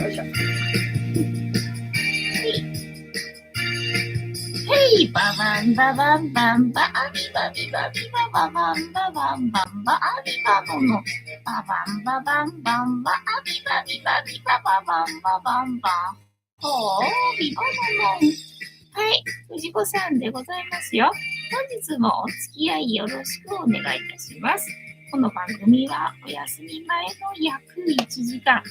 よいしょ。Hey, ba bam ba bam bam ba abi ba bi ba bi ba ba bam ba bam bam ba abi ba bo no ba bam ba bam bam ba abi ba bi ba bi ba ba bam ba bam baほーびばばばん。はい、藤子さんでございますよ。本日もお付き合いよろしくお願いいたします。この番組はお休み前の約1時間、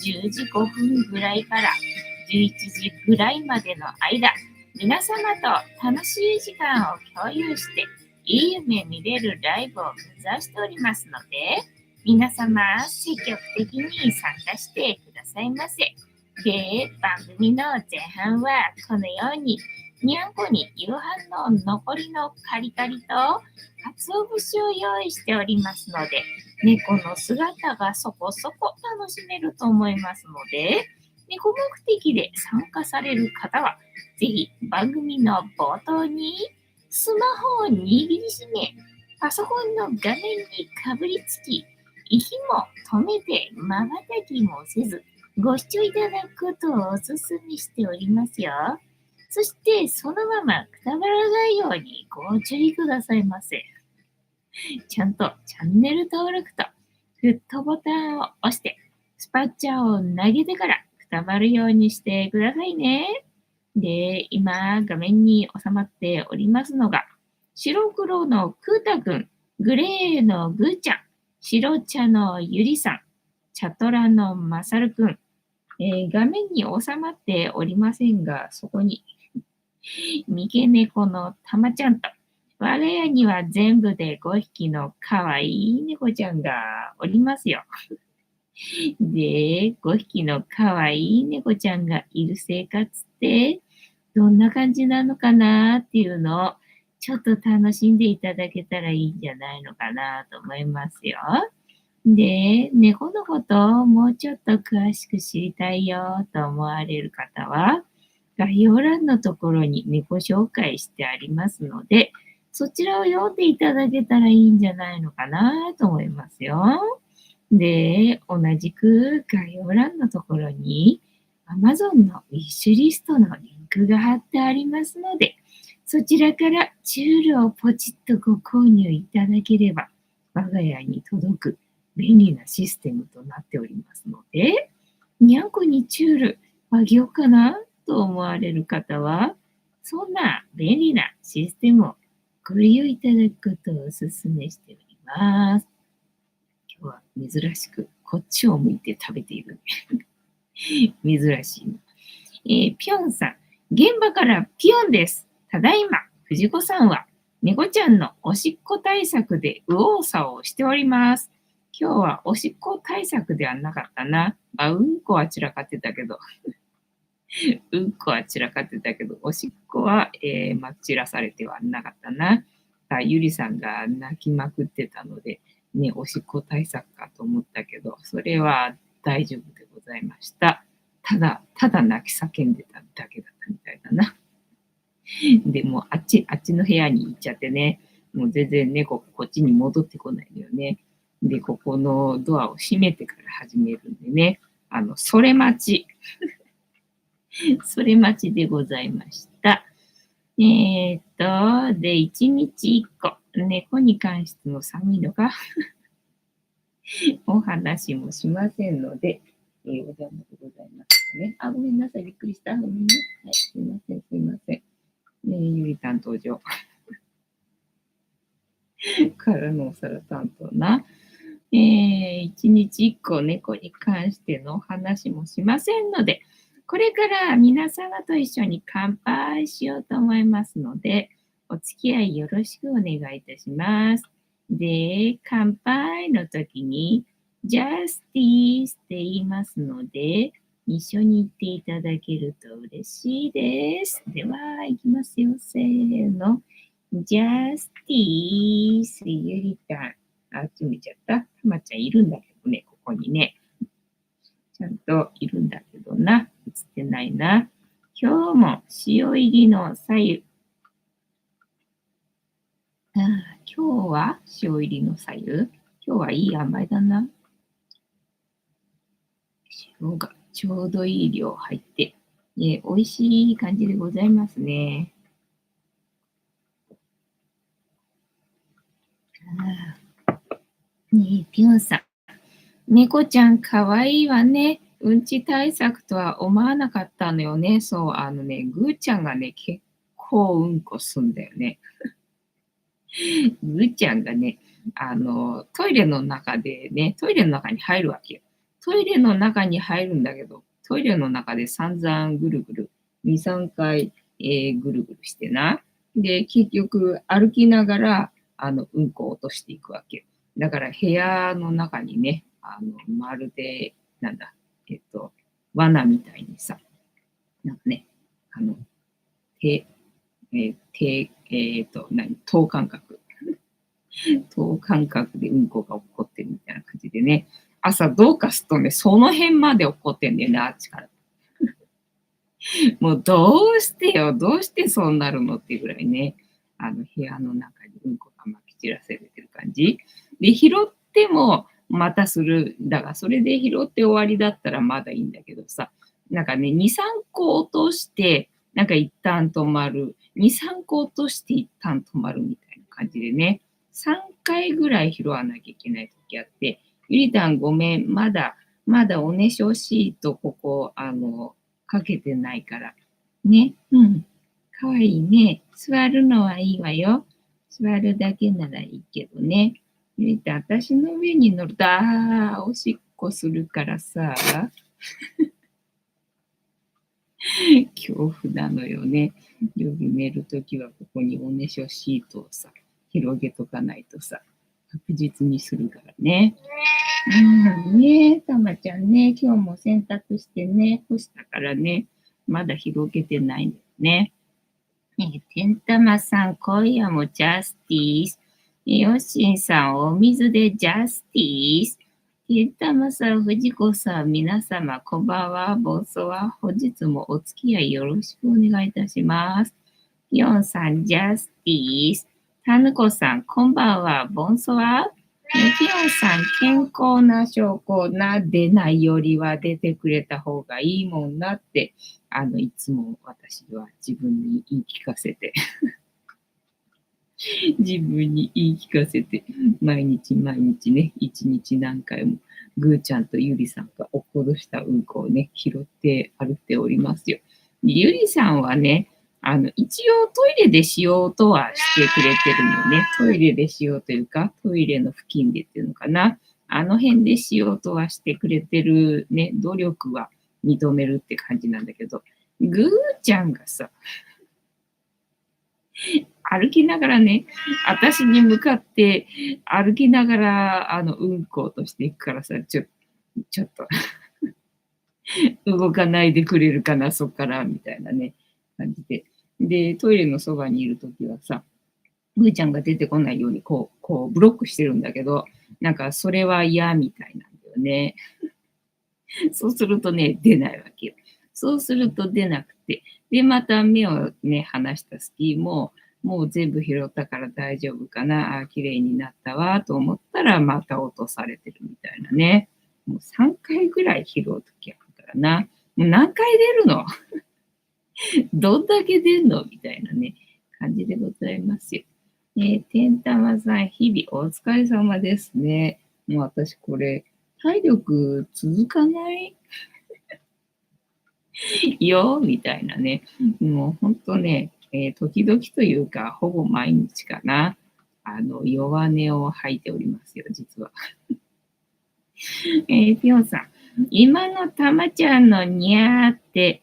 10時5分ぐらいから11時ぐらいまでの間、皆様と楽しい時間を共有して、いい夢見れるライブを目指しておりますので、皆様積極的に参加してくださいませ。で、番組の前半はこのように、にゃんこに夕飯の残りのカリカリと鰹節を用意しておりますので、猫の姿がそこそこ楽しめると思いますので、猫目的で参加される方は、ぜひ番組の冒頭にスマホを握りしめ、パソコンの画面にかぶりつき、息も止めて瞬きもせず、ご視聴いただくことをお勧めしておりますよ。そして、そのままくたばらないようにご注意くださいませ。ちゃんとチャンネル登録とグッドボタンを押して、スパッチャーを投げてからくたばるようにしてくださいね。で、今、画面に収まっておりますのが、白黒のクータくん、グレーのグーちゃん、白茶のゆりさん、茶トラのまさるくん、画面に収まっておりませんが、そこに、三毛猫のたまちゃんと、我が家には全部で5匹のかわいい猫ちゃんがおりますよ。で、5匹のかわいい猫ちゃんがいる生活って、どんな感じなのかなっていうのを、ちょっと楽しんでいただけたらいいんじゃないのかなと思いますよ。で、猫のことをもうちょっと詳しく知りたいよと思われる方は、概要欄のところに猫紹介してありますので、そちらを読んでいただけたらいいんじゃないのかなと思いますよ。で、同じく概要欄のところに Amazon のウィッシュリストのリンクが貼ってありますので、そちらからチュールをポチッとご購入いただければ、我が家に届く便利なシステムとなっておりますので、にゃんこにチュールあげようかなと思われる方は、そんな便利なシステムをご利用いただくことをお勧めしております。今日は珍しくこっちを向いて食べている。珍しい。ぴょんさん、現場からぴょんです。ただいま、藤子さんは猫ちゃんのおしっこ対策で右往左往しております。今日はおしっこ対策ではなかったな。うんこは散らかってたけど。うんこは散らかってたけど、おしっこは、散らされてはなかったな。ゆりさんが泣きまくってたので、ね、おしっこ対策かと思ったけど、それは大丈夫でございました。ただ泣き叫んでただけだったみたいだな。でもあっちの部屋に行っちゃってね、もう全然猫こっちに戻ってこないのよね。で、ここのドアを閉めてから始めるんでね、それ待ち。それ待ちでございました。で、1日1個、猫に関しての寒いのがお話もしませんので、お邪魔でございますね。ごめんなさい、びっくりした。ごめんね。はい、すいません。ゆり担当上。からのお皿担当な。1日1個猫に関してのお話もしませんので、これから皆様と一緒に乾杯しようと思いますので、お付き合いよろしくお願いいたします。で、乾杯の時に、ジャスティースって言いますので、一緒に言っていただけると嬉しいです。では、いきますよ。せーの。ジャスティース、ゆりたん。あっち見ちゃった。たまちゃんいるんだけどね、ここにね。ちゃんといるんだけどな。映ってないな。今日も塩入りの左右。今日は塩入りの左右。今日はいい塩梅だな。塩がちょうどいい量入って、美味しい感じでございますね。ねえ、ぴょんさん。猫ちゃんかわいいわね。うんち対策とは思わなかったのよね。そう、ぐーちゃんがね、結構うんこすんだよね。ぐーちゃんがね、トイレの中でね、トイレの中に入るわけよ。トイレの中に入るんだけど、トイレの中で散々ぐるぐる、2、3回、ぐるぐるしてな。で、結局歩きながら、うんこを落としていくわけよ。だから部屋の中にね、まるで、なんだ、罠みたいにさ、なんかね、あの、手、手、等間隔。等間隔でうんこが起こってるみたいな感じでね、朝どうかするとね、その辺まで起こってんだよね、あっちから。もうどうしてよ、どうしてそうなるのっていうぐらいね、部屋の中にうんこがまき散らされてる感じ。で、拾ってもまたする。だからそれで拾って終わりだったらまだいいんだけどさ、なんかね、2、3個落として、なんか一旦止まる。2、3個落として一旦止まるみたいな感じでね、3回ぐらい拾わなきゃいけない時あって、ゆりたんごめん、まだおねしょシートここ、かけてないから。ね。うん。かわいいね。座るのはいいわよ。座るだけならいいけどね。ゆりたん、私の上に乗ると、おしっこするからさ、恐怖なのよね。夜寝るときはここにおねしょシートをさ、広げとかないとさ、確実にするからね。うん、ね、たまちゃんね、今日も洗濯してね、干したからね、まだ広げてないんだよね。てんたまさん、今夜もジャスティス。よっしんさん、お水でジャスティス。てんたまさん、藤子さん、皆様、こんばんは、ボンソワ。本日もお付き合いよろしくお願いいたします。ヨンさん、ジャスティス。タヌコさん、こんばんは、ボンソワ。ピヨンさん、健康な証拠な、出ないよりは出てくれた方がいいもんなって、いつも私は自分に言い聞かせて、自分に言い聞かせて、毎日毎日ね、一日何回も、ぐーちゃんとゆりさんが落っことしたうんこをね、拾って歩っておりますよ。ゆりさんはね、一応トイレでしようとはしてくれてるのね。トイレでしようというか、トイレの付近でっていうのかな。あの辺でしようとはしてくれてるね、努力は認めるって感じなんだけど、ぐーちゃんがさ、歩きながらね、私に向かって歩きながら、うんことしていくからさ、ちょっと動かないでくれるかな、そっから、みたいなね、感じで。で、トイレのそばにいるときはさ、ぐーちゃんが出てこないように、ブロックしてるんだけど、なんか、それは嫌みたいなんだよね。そうするとね、出ないわけよ。そうすると出なくて、で、また目をね、離した隙も、もう全部拾ったから大丈夫かな、綺麗になったわ、と思ったら、また落とされてるみたいなね。もう3回ぐらい拾うときあるからな。もう何回出るのどんだけ出んのみたいなね、感じでございますよ。てんたまさん、日々お疲れ様ですね。もう私これ、体力続かないよ、みたいなね。もうほんとね、時々というか、ほぼ毎日かな。弱音を吐いておりますよ、実は。ぴょんさん。今のたまちゃんのにゃーって、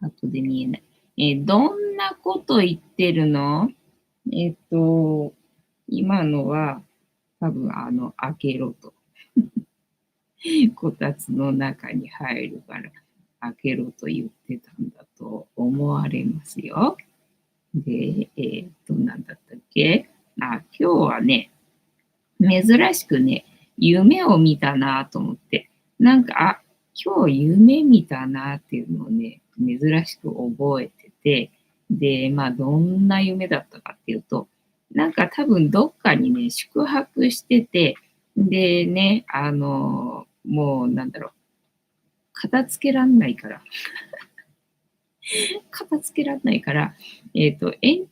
後で見えない。どんなこと言ってるの？えっと、今のは、多分開けろと。こたつの中に入るから、開けろと言ってたんだと思われますよ。で、なんだったっけ？今日はね、珍しくね、夢を見たなと思って、なんか、今日夢見たなっていうのをね、珍しく覚えてて、で、どんな夢だったかっていうと、なんか多分どっかにね、宿泊してて、でね、もうなんだろう、片付けらんないから、片付けらんないから、延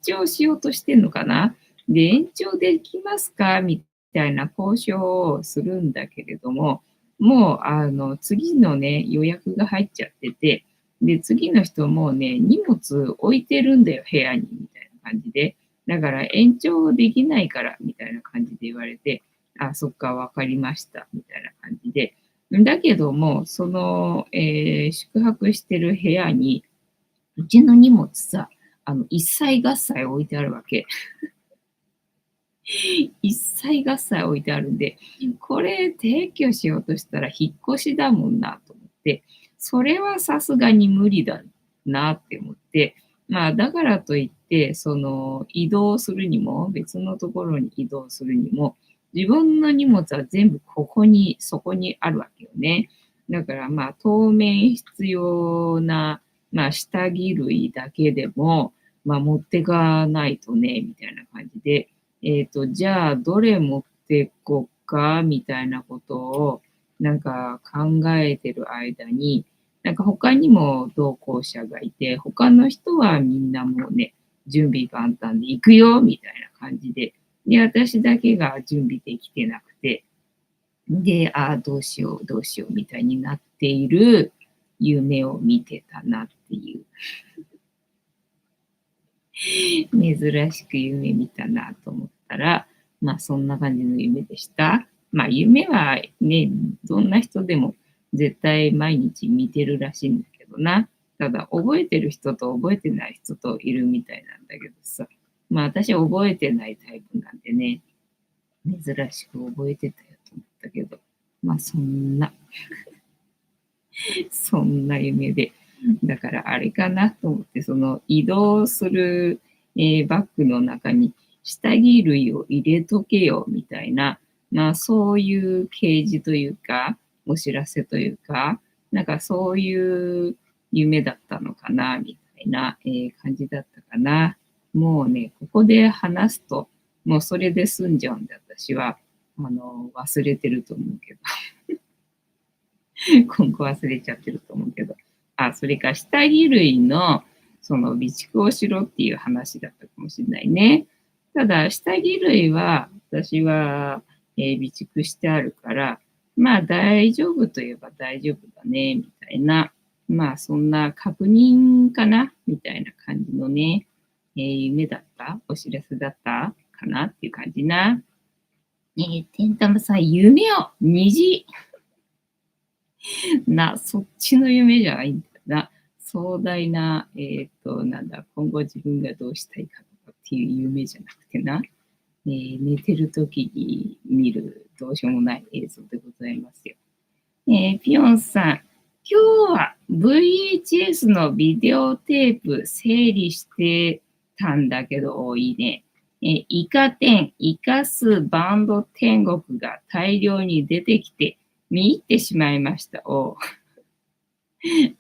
長しようとしてんのかな。で、延長できますかみたいな交渉をするんだけれども、もう、次のね、予約が入っちゃってて、で、次の人もね、荷物置いてるんだよ、部屋に、みたいな感じで。だから延長できないから、みたいな感じで言われて、あ、そっか、わかりました、みたいな感じで。だけども、その、宿泊してる部屋に、うちの荷物さ、一切合切置いてあるわけ。一切合切置いてあるんで、これ撤去しようとしたら引っ越しだもんなと思って、それはさすがに無理だなって思って、まあだからといって、その移動するにも、別のところに移動するにも、自分の荷物は全部ここに、そこにあるわけよね。だからまあ当面必要な、まあ下着類だけでも、まあ持ってかないとね、みたいな感じで、じゃあ、どれ持ってこっかみたいなことを、なんか考えてる間に、なんか他にも同行者がいて、他の人はみんなもうね、準備万端で行くよみたいな感じで、で、私だけが準備できてなくて、で、ああ、どうしよう、どうしようみたいになっている夢を見てたなっていう、珍しく夢見たなと思ったら、まあそんな感じの夢でした。まあ夢はね、どんな人でも絶対毎日見てるらしいんだけどな。ただ覚えてる人と覚えてない人といるみたいなんだけどさ。まあ私は覚えてないタイプなんでね、珍しく覚えてたよと思ったけど、まあそんな夢で。だからあれかなと思って、その移動する、バッグの中に下着類を入れとけよみたいな、まあそういう掲示というか、お知らせというか、なんかそういう夢だったのかな、みたいな、感じだったかな。もうね、ここで話すと、もうそれで済んじゃうんで、私は、忘れてると思うけど。今後忘れちゃってると思うけど。あ、それから下着類のその備蓄をしろっていう話だったかもしれないね。ただ、下着類は私は、備蓄してあるから、まあ大丈夫といえば大丈夫だね、みたいな。まあそんな確認かなみたいな感じのね、夢だったお知らせだったかなっていう感じな。てんたまさん、夢を虹そっちの夢じゃないんだよな。壮大な、なんだ、今後自分がどうしたいかとかっていう夢じゃなくてな、寝てる時に見るどうしようもない映像でございますよ。ピヨンさん、今日は VHS のビデオテープ整理してたんだけど、いいね。イカ天、イカスバンド天国が大量に出てきて見入ってしまいました。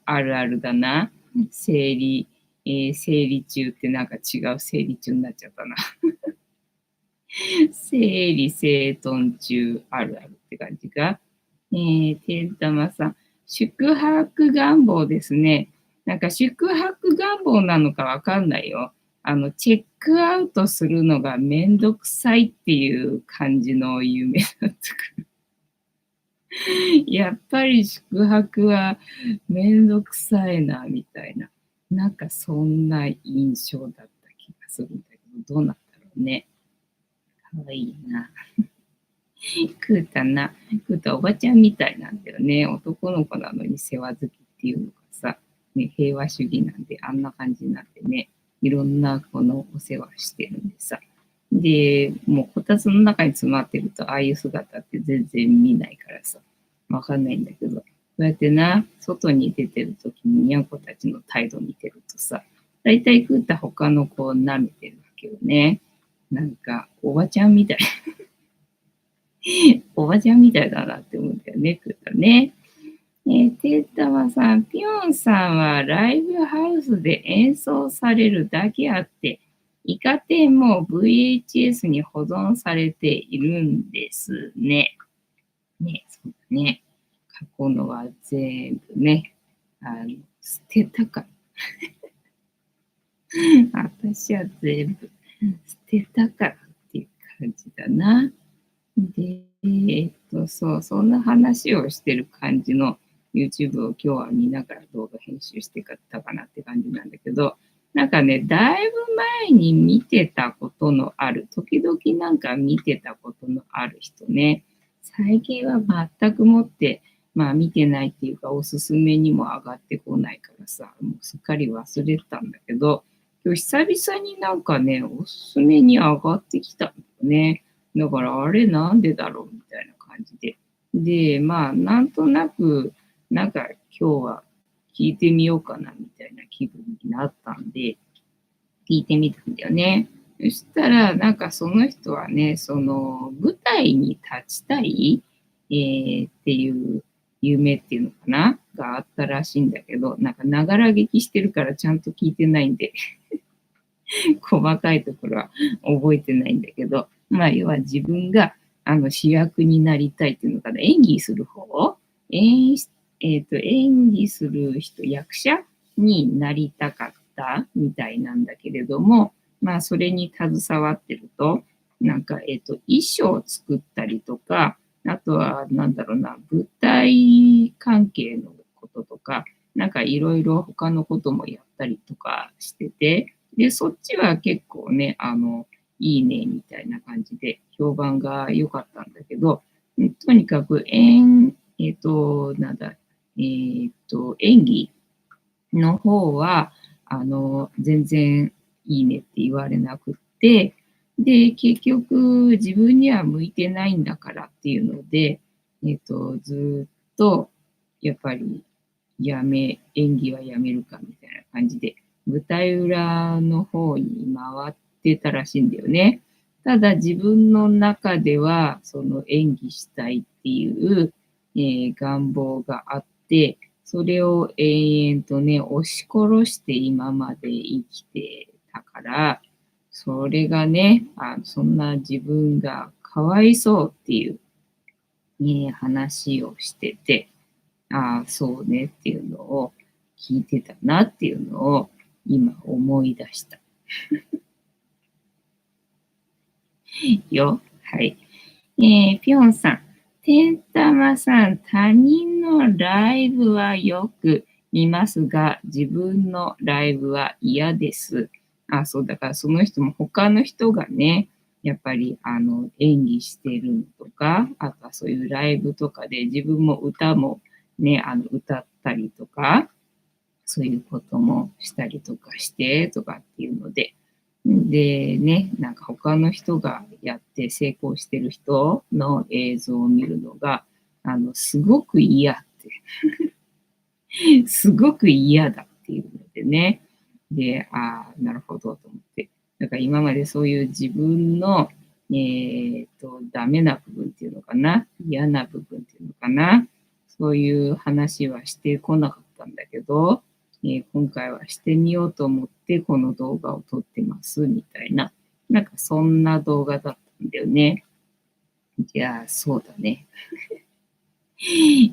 あるあるだな。生理、生理中ってなんか違う生理中になっちゃったな。整理整頓中あるあるって感じか。てんたまさん、宿泊願望ですね。なんか宿泊願望なのかわかんないよ。チェックアウトするのがめんどくさいっていう感じの夢だったから。やっぱり宿泊はめんどくさいな、みたいな。なんかそんな印象だった気がするんだけど、どうなんだろうね。かわいいな。クータな。クータおばちゃんみたいなんだよね。男の子なのに世話好きっていうのがさ、ね、平和主義なんであんな感じなんでね、いろんな子のお世話してるんでさ。で、もうこたつの中に詰まってると、ああいう姿って全然見ないからさ、わかんないんだけど、こうやってな、外に出てる時ににゃんこたちの態度見てるとさ、だいたいクータ他の子を舐めてるわけよね。なんか、おばちゃんみたい。おばちゃんみたいだなって思うんだよね、クータね。てったまさん、ピョンさんはライブハウスで演奏されるだけあって、イカ天も VHS に保存されているんですね。ね、そうだね。過去のは全部ね、捨てたから。私は全部捨てたからっていう感じだな。で、そう、そんな話をしてる感じの YouTube を今日は見ながら動画編集してかったかなって感じなんだけど、なんかね、だいぶ前に見てたことのある、時々なんか見てたことのある人ね、最近は全くもって、まあ見てないっていうか、おすすめにも上がってこないからさ、もうすっかり忘れてたんだけど、今日久々になんかね、おすすめに上がってきたんだよね。だから、あれなんでだろうみたいな感じで。で、まあ、なんとなく、なんか今日は聞いてみようかなみたいな気分になったんで、聞いてみたんだよね。そしたら、なんかその人はね、その舞台に立ちたい、っていう夢っていうのかながあったらしいんだけど、なんかながら聞きしてるからちゃんと聞いてないんで、細かいところは覚えてないんだけど、まあ、要は自分が主役になりたいっていうのかな、演技する方演出演技する人、役者になりたかったみたいなんだけれども、まあ、それに携わってると、なんか、衣装を作ったりとか、あとは、なんだろうな、舞台関係のこととか、なんかいろいろ他のこともやったりとかしてて、で、そっちは結構ね、いいねみたいな感じで評判が良かったんだけど、とにかくなんだ、演技の方は、全然いいねって言われなくって、で、結局自分には向いてないんだからっていうので、ずっとやっぱり演技はやめるかみたいな感じで、舞台裏の方に回ってたらしいんだよね。ただ自分の中では、その演技したいっていう、願望があって、それを延々とね、押し殺して今まで生きてたから、それがね、そんな自分がかわいそうっていう、ね、話をしてて、ああ、そうねっていうのを聞いてたなっていうのを今思い出したよ。はい。ぴょんさん。てんたまさん、他人のライブはよく見ますが、自分のライブは嫌です。あ、そう、だからその人も他の人がね、やっぱり演技してるのとか、あとはそういうライブとかで自分も歌もね、歌ったりとか、そういうこともしたりとかしてとかっていうので、でね、なんか他の人がやって成功してる人の映像を見るのが、すごく嫌って、すごく嫌だっていうのでね。で、ああ、なるほどと思って。だから今までそういう自分の、ダメな部分っていうのかな、嫌な部分っていうのかな、そういう話はしてこなかったんだけど、今回はしてみようと思ってこの動画を撮ってますみたいな、なんかそんな動画だったんだよね。じゃあ、そうだね。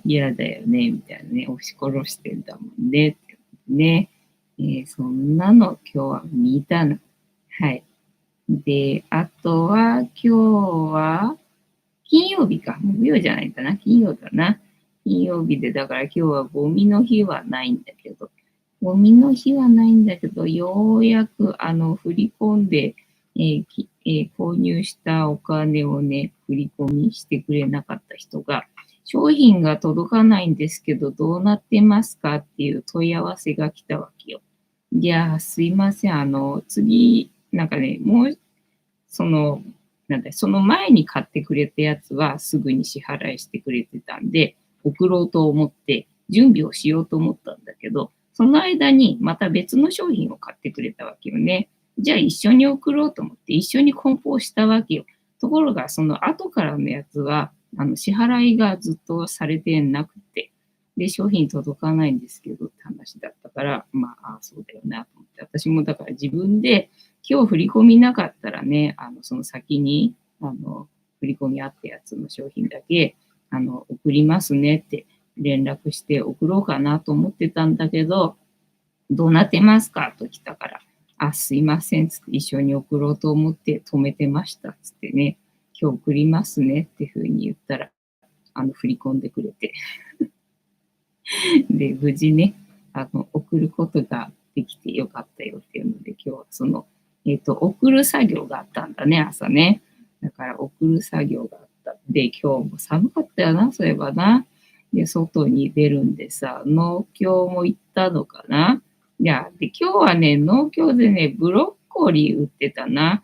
嫌だよね、みたいなね。押し殺してんだもんね。ってね。そんなの今日は見たの。はい。で、あとは今日は金曜日か。木曜じゃないかな。金曜だな。金曜日で、だから今日はゴミの日はないんだけど、ゴミの日はないんだけど、ようやく振り込んで、購入したお金をね、振り込みしてくれなかった人が、商品が届かないんですけど、どうなってますかっていう問い合わせが来たわけよ。いやー、すいません。次、なんかね、もう、その、なんだ、その前に買ってくれたやつはすぐに支払いしてくれてたんで、送ろうと思って準備をしようと思ったんだけど、その間にまた別の商品を買ってくれたわけよね。じゃあ一緒に送ろうと思って一緒に梱包したわけよ。ところがその後からのやつは、支払いがずっとされてなくて、で、商品届かないんですけどって話だったから、まあ、そうだよなと思って、私もだから自分で今日振り込みなかったらね、その先に、振り込みあったやつの商品だけ、送りますねって連絡して送ろうかなと思ってたんだけど、どうなってますかと来たから、あ、すいませんつって一緒に送ろうと思って止めてましたつってね、今日送りますねってふうに言ったら、振り込んでくれて。で、無事ね、送ることができてよかったよっていうので、今日は送る作業があったんだね、朝ね。だから送る作業があったんで、今日も寒かったよな、そういえばな。で、外に出るんでさ、農協も行ったのかな。いや、で、今日はね、農協でね、ブロッコリー売ってたな。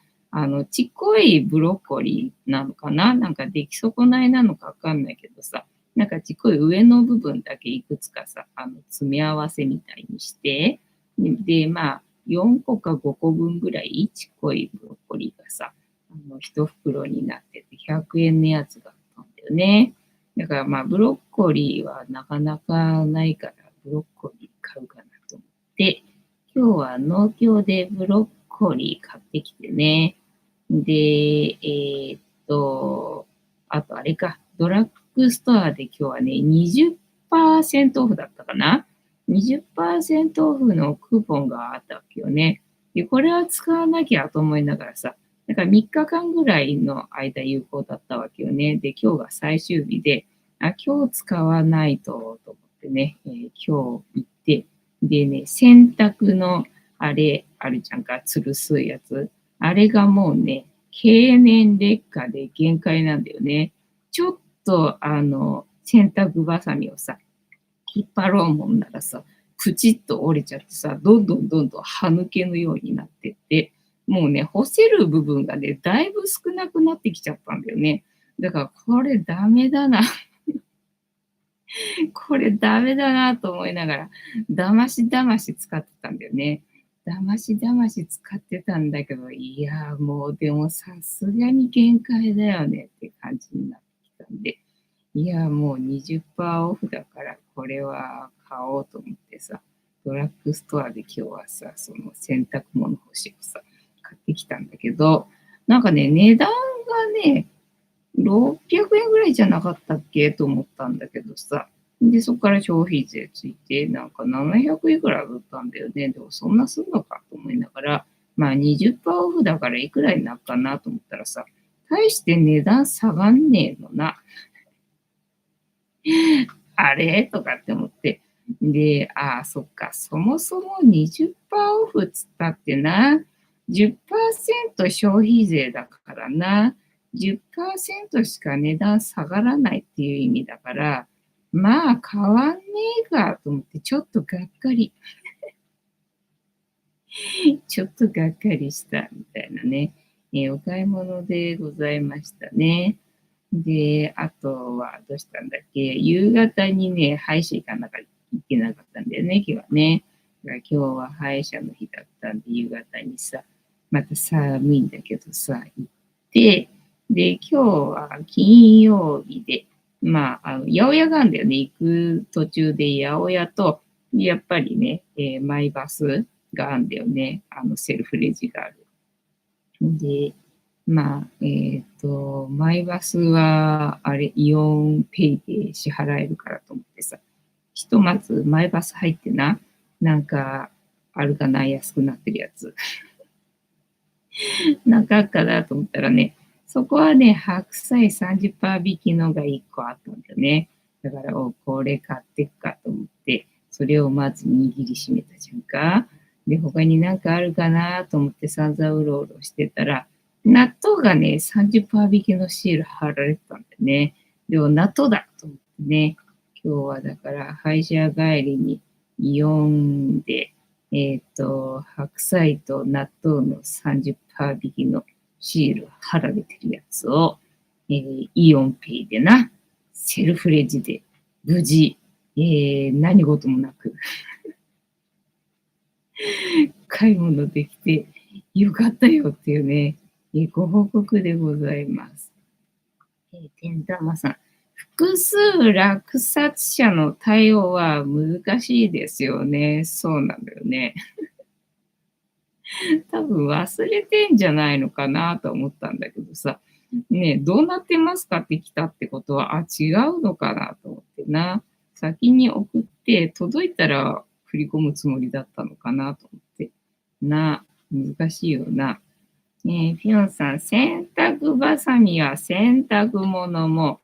ちっこいブロッコリーなのかな、なんか出来損ないなのかわかんないけどさ、なんかちっこい上の部分だけいくつかさ、詰め合わせみたいにして、で、まあ、4個か5個分ぐらいちっこいブロッコリーがさ、1袋になってて100円のやつがあったんだよね。だからまあ、ブロッコリーはなかなかないから、ブロッコリー買うかなと思って、今日は農協でブロッコリー買ってきてね。で、あとあれか、ドラッグストアで今日はね、20%オフだったかな。20%オフのクーポンがあったわけよね。で、これは使わなきゃと思いながらさ、だから3日間ぐらいの間有効だったわけよね。で、今日が最終日で、あ、今日使わないと思ってね、今日行って、でね、洗濯のあれ、あるじゃんか、吊るすやつ。あれがもうね、経年劣化で限界なんだよね。ちょっと、洗濯バサミをさ、引っ張ろうもんならさ、プチッと折れちゃってさ、どんどん歯抜けのようになってって、もうね、干せる部分がね、だいぶ少なくなってきちゃったんだよね。だからこれダメだな。これダメだなと思いながら、だましだまし使ってたんだよね。だましだまし使ってたんだけど、いや、もうでもさすがに限界だよねって感じになってきたんで、いや、もう20%オフだから、これは買おうと思ってさ、ドラッグストアで今日はさ、その洗濯物干しをさ、買ってきたんだけど、なんかね、値段がね、600円ぐらいじゃなかったっけと思ったんだけどさ。で、そこから消費税ついて、なんか700いくらだったんだよね。でもそんなすんのかと思いながら、まあ20%オフだからいくらになるかなと思ったらさ、大して値段下がんねえのな。あれとかって思って。で、ああ、そっか、そもそも20%オフつったってな、10%消費税だからな、10%しか値段下がらないっていう意味だから、まあ変わんねえかと思って、ちょっとがっかり、ちょっとがっかりしたみたいなね、お買い物でございましたね。で、あとはどうしたんだっけ、夕方にね、歯医者行かなきゃいけなかったんだよね、今日はね。だから今日は歯医者の日だったんで、夕方にさ、また寒いんだけどさ、行って、で、今日は金曜日で、まあ、八百屋があるんだよね。行く途中で八百屋と、やっぱりね、マイバスがあるんだよね。セルフレジがある。で、まあ、マイバスは、あれ、イオンペイで支払えるからと思ってさ、ひとまずマイバス入ってな、なんか、あるかな、安くなってるやつ。なんかあっかなと思ったらね、そこはね、白菜30%引きのが1個あったんだよね。だから、これ買ってくかと思って、それをまず握りしめたじゃんか。で、他になんかあるかなと思って散々うろうろしてたら、納豆がね、30%引きのシール貼られてたんだよね。でも納豆だと思ってね、今日はだから歯医者帰りにイオンで、白菜と納豆の30%引きのシール貼られてるやつを、イオンペイでな、セルフレジで無事、何事もなく買い物できてよかったよっていうね、ご報告でございます。天玉さん、複数落札者の対応は難しいですよね。そうなんだよね。多分忘れてんじゃないのかなと思ったんだけどさ、ね、どうなってますかって来たってことは、あ、違うのかなと思ってな。先に送って届いたら振り込むつもりだったのかなと思って。な、難しいよな。ピヨンさん、洗濯バサミは洗濯物も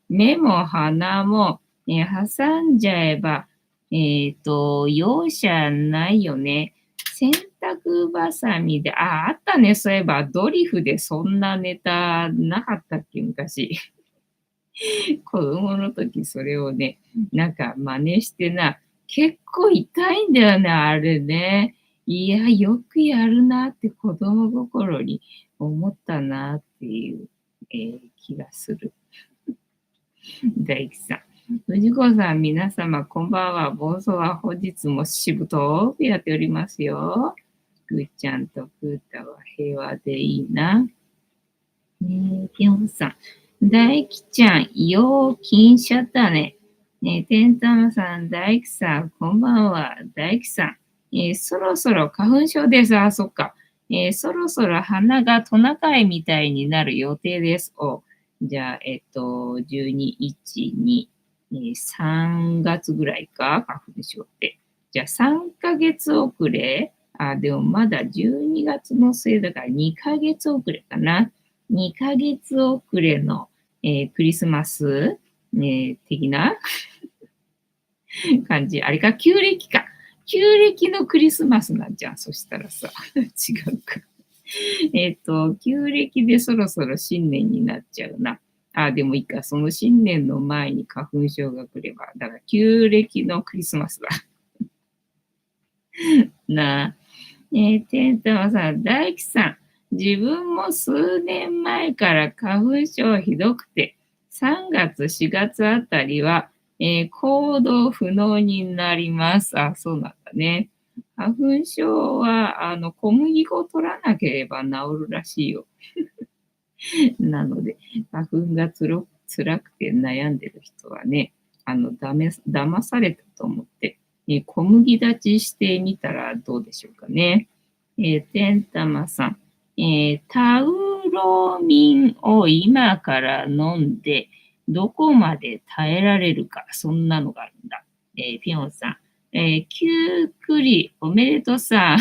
目も鼻も、挟んじゃえば、容赦ないよね。洗濯バサミで、あったね。そういえば、ドリフでそんなネタなかったっけ、昔。子供の時それをね、なんか真似してな、結構痛いんだよね、あれね。いや、よくやるなって子供心に思ったなっていう、気がする。大吉さん。藤子さん、皆様、こんばんは。暴走は本日もしぶとくやっておりますよ。ぐーちゃんとぐーたは平和でいいな。ぴょんさん。大吉ちゃん、よう金しちゃったね。てんたまさん、大吉さん、こんばんは。大吉さん。そろそろ花粉症です。あ、そっか。そろそろ鼻がトナカイみたいになる予定です。じゃあ、12、1、2、3月ぐらいか、花粉症って。じゃあ、3ヶ月遅れ。あ、でもまだ12月の末だから2ヶ月遅れかな。2ヶ月遅れの、クリスマス、的な感じ。あれか、旧暦か。旧暦のクリスマスなんじゃん。そしたらさ、違うか。旧暦でそろそろ新年になっちゃうな。あ、でもいいか。その新年の前に花粉症が来れば。だから旧暦のクリスマスだ。なあ。てんたまさん、大吉さん。自分も数年前から花粉症ひどくて、3月、4月あたりは、行動不能になります。あ、そうなんだね。花粉症は、小麦粉を取らなければ治るらしいよ。なので、花粉が辛くて悩んでる人はね、騙されたと思って、小麦立ちしてみたらどうでしょうかね。てんたまさん、タウロミンを今から飲んで、どこまで耐えられるか、そんなのがあるんだ。ピョンさん、キュークリ、おめでとうさん。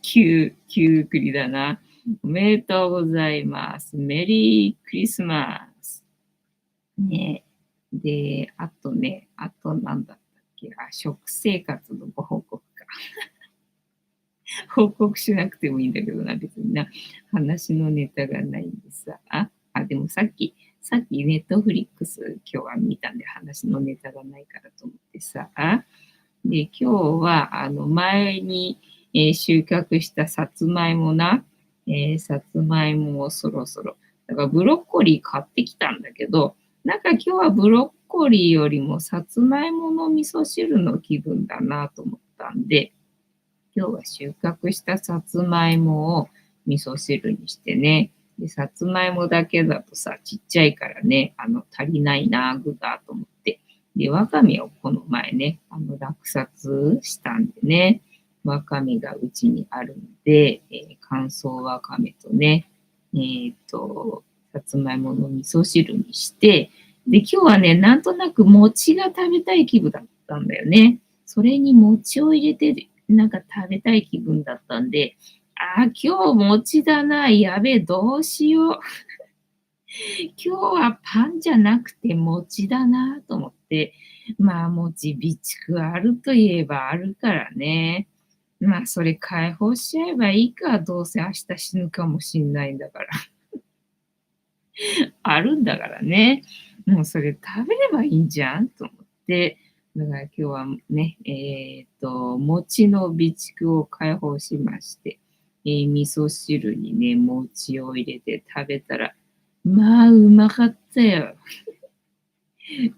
キュークリだな。おめでとうございます。メリークリスマス。ね。で、あとね、あとなんだったっけ。あ、食生活のご報告か。報告しなくてもいいんだけどな、別にな。話のネタがないんでさ。でもさっきネットフリックス今日は見たんで話のネタがないからと思ってさ。で、今日は、前に、収穫したさつまいもな、さつまいもをそろそろ、だからブロッコリー買ってきたんだけど、なんか今日はブロッコリーよりもさつまいもの味噌汁の気分だなと思ったんで、今日は収穫したさつまいもを味噌汁にしてね、で、さつまいもだけだとさ、ちっちゃいからね、足りないな、具が、と思って。で、わかめをこの前ね、落札したんでね、わかめがうちにあるんで、乾燥わかめとね、さつまいもの味噌汁にして、で、今日はね、なんとなく餅が食べたい気分だったんだよね。それに餅を入れて、なんか食べたい気分だったんで、今日餅だな。やべえ、どうしよう。今日はパンじゃなくて餅だなと思って、まあ餅備蓄あるといえばあるからね。まあそれ解放しちゃえばいいか。どうせ明日死ぬかもしんないんだから。あるんだからね。もうそれ食べればいいんじゃんと思って。だから今日はね、餅の備蓄を解放しまして、味噌汁にね、餅を入れて食べたら、まあ、うまかったよ。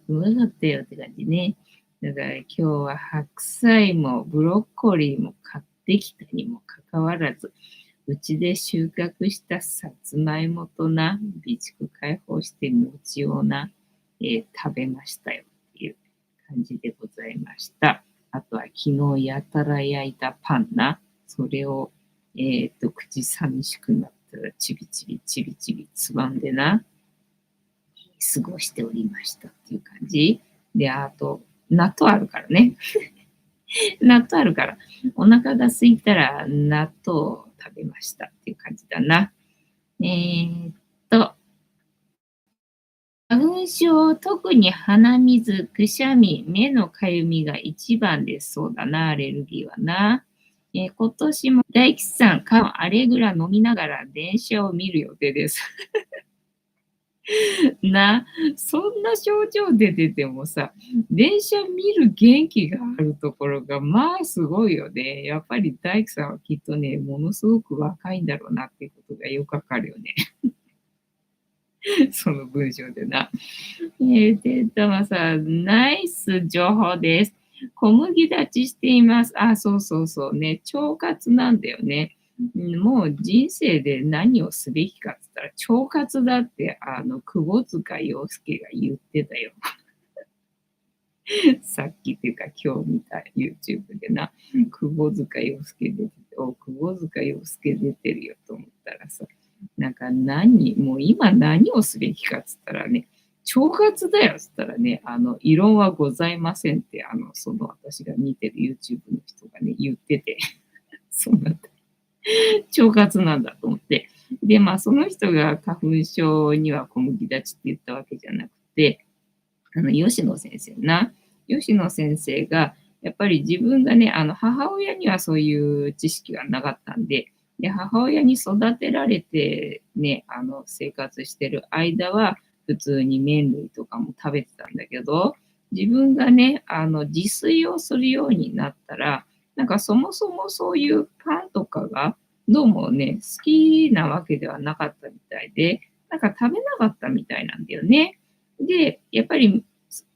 うまかったよって感じね。だから今日は白菜もブロッコリーも買ってきたにもかかわらず、うちで収穫したさつまいもとな、備蓄解放して餅をな、食べましたよっていう感じでございました。あとは昨日やたら焼いたパンな、それを、口寂しくなっただちびちびちびちびつまんでな、過ごしておりましたっていう感じ。で、あと、納豆あるからね。納豆あるから、お腹が空いたら納豆を食べましたっていう感じだな。えーっと、花粉症、特に鼻水、くしゃみ、目のかゆみが一番です。そうだな、アレルギーはな。今年も大吉さん、アレグラ飲みながら電車を見る予定です。な、そんな症状で出てもさ、電車見る元気があるところが、まあすごいよね。やっぱり大工さんはきっとね、ものすごく若いんだろうなっていうことがよくわかるよね。その文章でな。で、たまさん、ナイス情報です。小麦立ちしています。あ、そうそうそうね。腸活なんだよね。もう人生で何をすべきかって言ったら、腸活だって、窪塚洋介が言ってたよ。さっきっていうか今日見た YouTube でな、窪塚洋介出てて、窪塚洋介出てるよと思ったらさ、なんかもう今何をすべきかっつったらね、腸活だよっつったらね、異論はございませんって、その私が見てる YouTube の人がね、言ってて、そうなんだ。腸活なんだと思って。で、まあ、その人が花粉症には小麦立ちって言ったわけじゃなくて、吉野先生な。吉野先生が、やっぱり自分がね、母親にはそういう知識がなかったんで、で、母親に育てられてね、生活してる間は、普通に麺類とかも食べてたんだけど、自分がね、自炊をするようになったら、なんかそもそもそういうパンとかが、どうもね、好きなわけではなかったみたいで、なんか食べなかったみたいなんだよね。で、やっぱり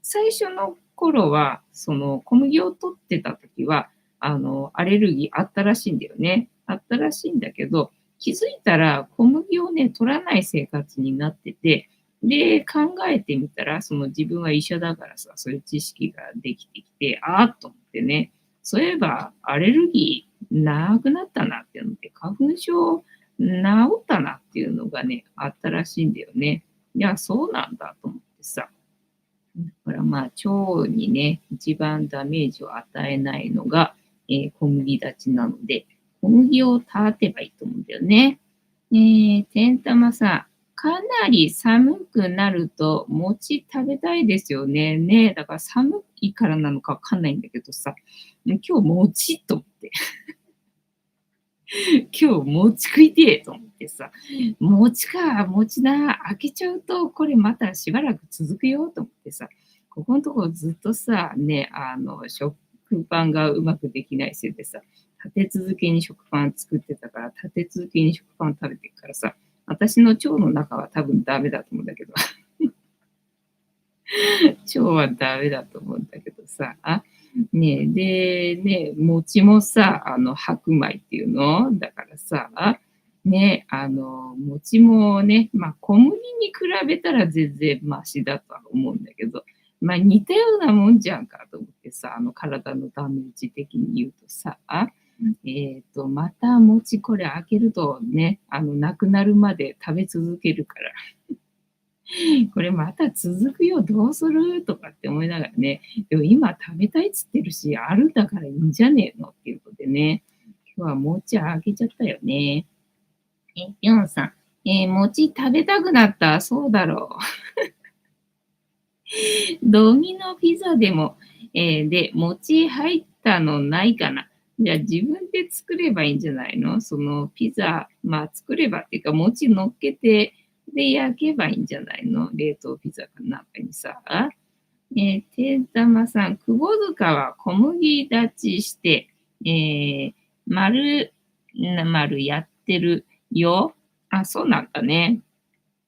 最初の頃は、その小麦を取ってた時は、アレルギーあったらしいんだよね。あったらしいんだけど、気づいたら小麦をね、取らない生活になってて、で、考えてみたら、その自分は医者だからさ、そういう知識ができてきて、ああと思ってね、そういえばアレルギーなくなったなっていうので、花粉症治ったなっていうのがね、あったらしいんだよね。いや、そうなんだと思ってさ。だからまあ、腸にね、一番ダメージを与えないのが、小麦立ちなので、小麦を立てばいいと思うんだよね。天玉さん、かなり寒くなると餅食べたいですよね。ね、だから寒いからなのかわかんないんだけどさ、今日餅と思って。今日餅食いてえと思ってさ、餅か、餅な、開けちゃうとこれまたしばらく続くよと思ってさ、ここのところずっとさ、ね、食パンがうまくできないせいでさ、立て続けに食パン作ってたから、立て続けに食パン食べてるからさ、私の腸の中は多分ダメだと思うんだけど、腸はダメだと思うんだけどさ、ねえ、で、ね、餅もさ、白米っていうのだからさ、ね、餅もね、まあ、小麦に比べたら全然マシだとは思うんだけど、まあ、似たようなもんじゃんかと思ってさ、体のダメージ的に言うとさ、また餅これ開けるとね、なくなるまで食べ続けるから、これまた続くよ、どうするとかって思いながらね、でも今食べたいっつってるし、あるんだからいいんじゃねえのっていうことでね、今日は餅あげちゃったよね。ぴょんさん、餅食べたくなった。そうだろう。ドミノピザでも、で、餅入ったのないかな。じゃあ自分で作ればいいんじゃないの？そのピザ、まあ作ればっていうか、餅乗っけて、で、焼けばいいんじゃないの？冷凍ピザかなんかにさ。てんたまさん、窪塚は小麦立ちして、丸、丸やってるよ。あ、そうなんだね。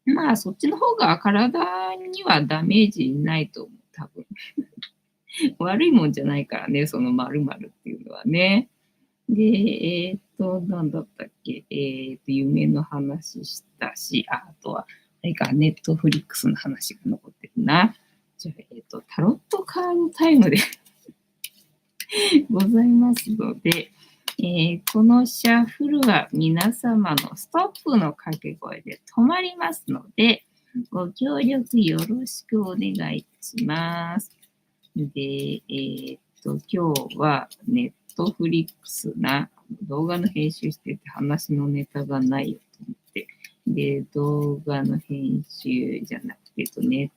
まあ、そっちの方が体にはダメージないと思う、多分。悪いもんじゃないからね、その〇〇っていうのはね。で、なんだったっけ、夢の話したし、あとは、あれか、ネットフリックスの話が残ってるな。じゃあ、タロットカードタイムでございますので、このシャッフルは皆様のストップの掛け声で止まりますので、ご協力よろしくお願いいたします。で、今日はネットフリックスな動画の編集してて話のネタがないよと思って、で、動画の編集じゃなくて、ネッ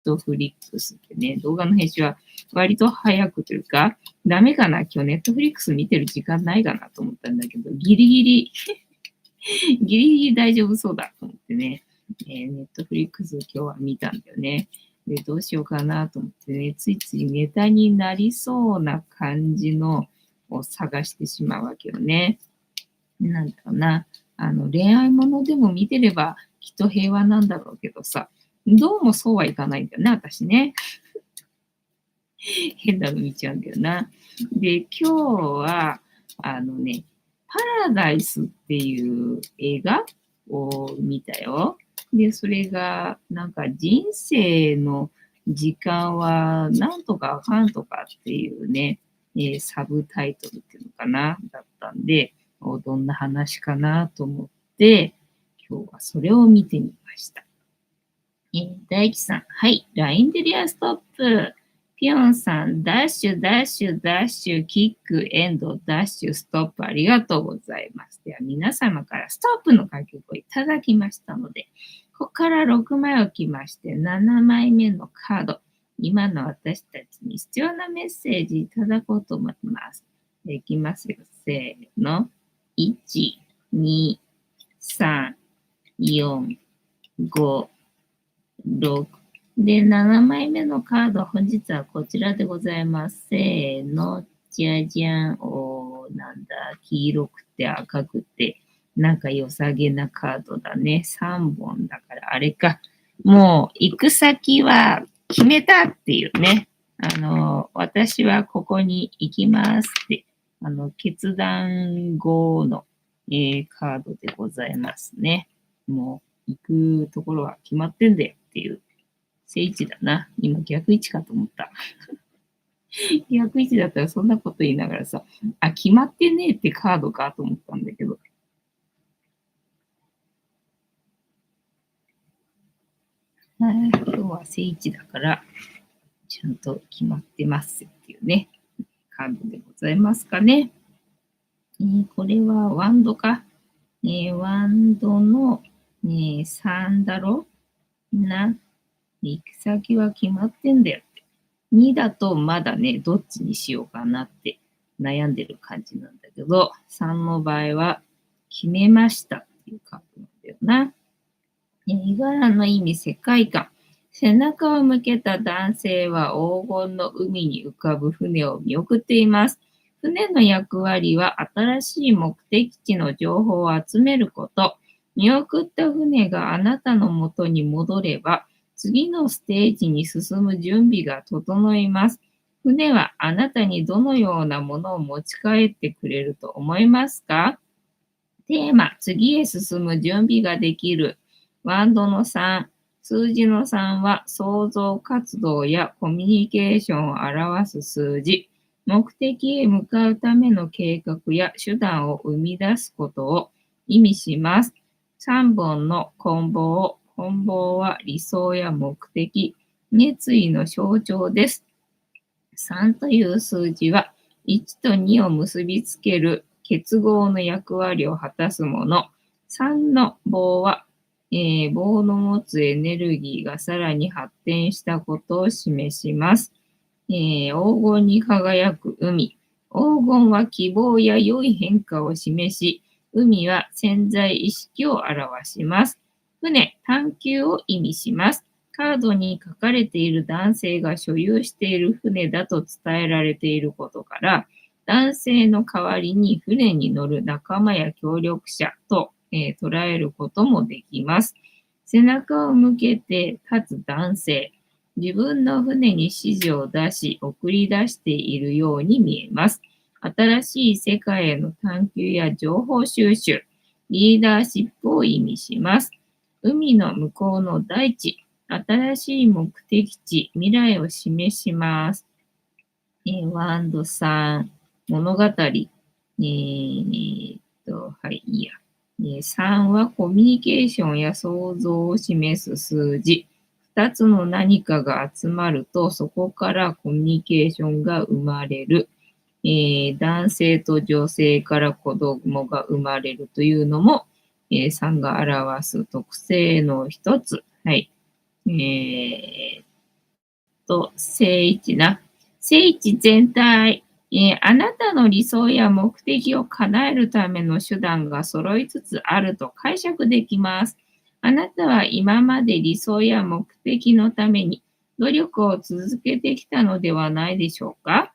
トフリックスってね、動画の編集は割と早くというか、ダメかな、今日ネットフリックス見てる時間ないかなと思ったんだけど、ギリギリギリギリ大丈夫そうだと思ってね、ネットフリックス今日は見たんだよね。で、どうしようかなと思ってね、ついついネタになりそうな感じのを探してしまうわけよね。なんだろうな。恋愛ものでも見てればきっと平和なんだろうけどさ、どうもそうはいかないんだよね、私ね。変なの見ちゃうんだよな。で、今日は、パラダイスっていう映画を見たよ。で、それが、なんか人生の時間はなんとかかんとかっていうね、サブタイトルっていうのかな、だったんで、どんな話かなと思って、今日はそれを見てみました。大輝さん、はい、LINE でリアストップ。ピヨンさん、ダッシュ、ダッシュ、ダッシュ、キック、エンド、ダッシュ、ストップ、ありがとうございます。では、皆様からストップの書きをいただきましたので、ここから6枚置きまして、7枚目のカード、今の私たちに必要なメッセージいただこうと思います。いきますよ。せーの。1、2、3、4、5、6。で、7枚目のカード、本日はこちらでございます。せーの、じゃじゃん。なんだ、黄色くて赤くて、なんか良さげなカードだね。3本だから、あれか。もう、行く先は決めたっていうね。私はここに行きますって、決断後の、カードでございますね。もう、行くところは決まってんだよっていう。正位置だな。今逆位置かと思った。逆位置だったらそんなこと言いながらさ、あ、決まってねえってカードかと思ったんだけど。今日は正位置だから、ちゃんと決まってますっていうね、カードでございますかね。これはワンドか。ワンドの、3だろな。行く先は決まってんだよって。2だとまだね、どっちにしようかなって悩んでる感じなんだけど、3の場合は決めましたっていうカードなんだよな。いがらの意味、世界観。背中を向けた男性は黄金の海に浮かぶ船を見送っています。船の役割は新しい目的地の情報を集めること。見送った船があなたの元に戻れば、次のステージに進む準備が整います。船はあなたにどのようなものを持ち帰ってくれると思いますか？テーマ、次へ進む準備ができる。ワンドの3、数字の3は創造活動やコミュニケーションを表す数字。目的へ向かうための計画や手段を生み出すことを意味します。3本の棍棒。棍棒は理想や目的、熱意の象徴です。3という数字は1と2を結びつける結合の役割を果たすもの。3の棒は、棒の持つエネルギーがさらに発展したことを示します。黄金に輝く海。黄金は希望や良い変化を示し、海は潜在意識を表します。船、探求を意味します。カードに書かれている男性が所有している船だと伝えられていることから、男性の代わりに船に乗る仲間や協力者と、捉えることもできます。背中を向けて立つ男性。自分の船に指示を出し、送り出しているように見えます。新しい世界への探求や情報収集、リーダーシップを意味します。海の向こうの大地、新しい目的地、未来を示します。ワンドさん、物語。はい、いいや。3はコミュニケーションや想像を示す数字。2つの何かが集まると、そこからコミュニケーションが生まれる。男性と女性から子供が生まれるというのも、3が表す特性の一つ。はい。正位置な。正位置全体。あなたの理想や目的を叶えるための手段が揃いつつあると解釈できます。あなたは今まで理想や目的のために努力を続けてきたのではないでしょうか。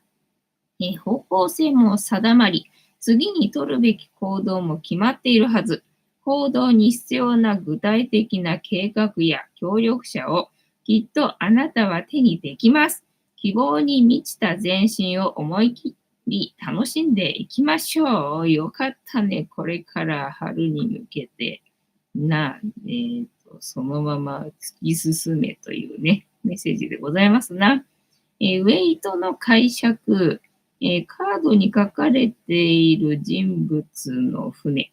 方向性も定まり、次に取るべき行動も決まっているはず。行動に必要な具体的な計画や協力者をきっとあなたは手にできます。希望に満ちた前進を思い切り楽しんでいきましょう。よかったね。これから春に向けてそのまま突き進めというね、メッセージでございますな。ウェイトの解釈、カードに書かれている人物の船、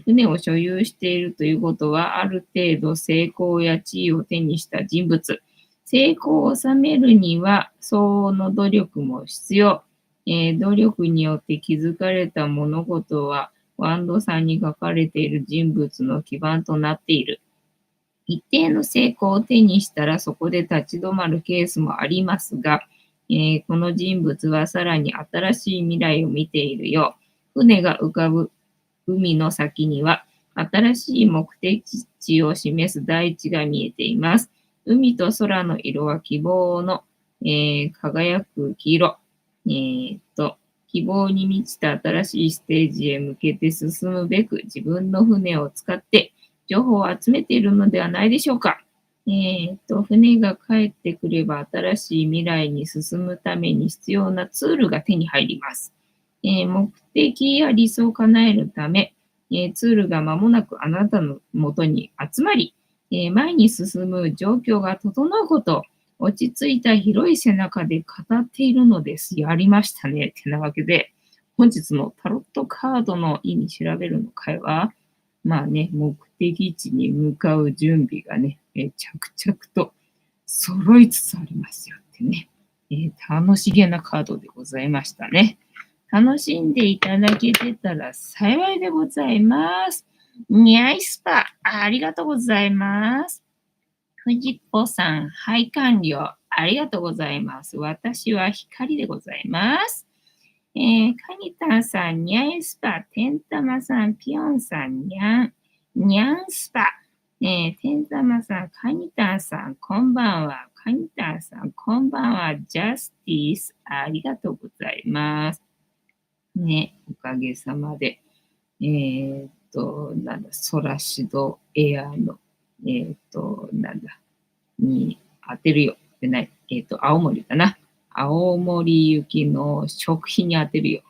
船を所有しているということは、ある程度成功や地位を手にした人物。成功を収めるには、相応の努力も必要。努力によって築かれた物事は、ワンドさんに書かれている人物の基盤となっている。一定の成功を手にしたらそこで立ち止まるケースもありますが、この人物はさらに新しい未来を見ているよう、船が浮かぶ海の先には新しい目的地を示す大地が見えています。海と空の色は希望の、輝く黄色。希望に満ちた新しいステージへ向けて進むべく自分の船を使って情報を集めているのではないでしょうか。船が帰ってくれば新しい未来に進むために必要なツールが手に入ります。目的や理想を叶えるため、ツールが間もなくあなたの元に集まり、前に進む状況が整うことを落ち着いた広い背中で語っているのです。やりましたね。ってなわけで、本日のタロットカードの意味調べるの会は、まあね、目的地に向かう準備がね、着々と揃いつつありますよってね、楽しげなカードでございましたね。楽しんでいただけてたら幸いでございます。ニャイスパ、ありがとうございます。藤子さん、はい完了。ありがとうございます。私は光でございます。カニタンさん、ニャイスパ、テンタマさん、ピヨンさん、ニャンスパ、テンタマさん、カニタンさん、こんばんは。カニタンさん、こんばんは。ジャスティス、ありがとうございます。ね、おかげさまで。ソラシドエアの、に当てるよ。でない。青森だな。青森行きの食費に当てるよ。